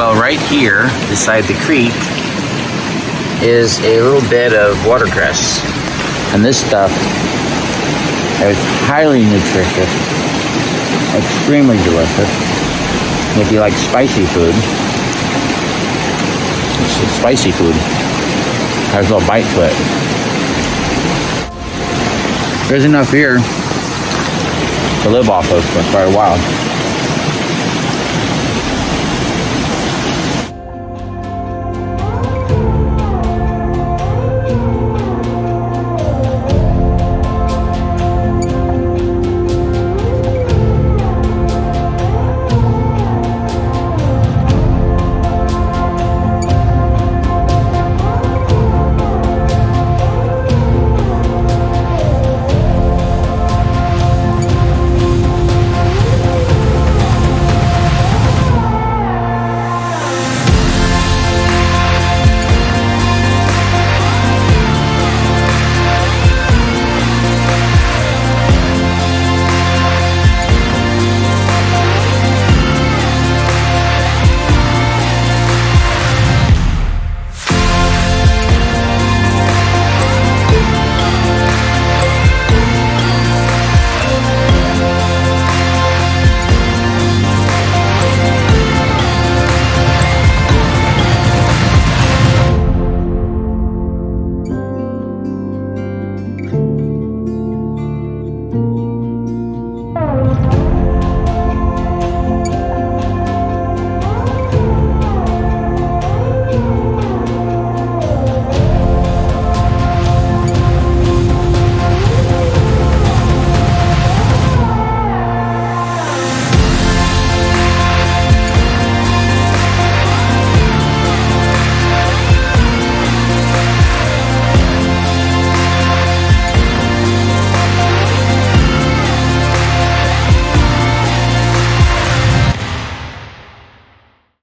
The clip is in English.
Well, right here beside the creek is a little bed of watercress. And this stuff is highly nutritious, extremely delicious. If you like spicy food, it's spicy food. Has a little bite to it. There's enough here to live off of for quite a while.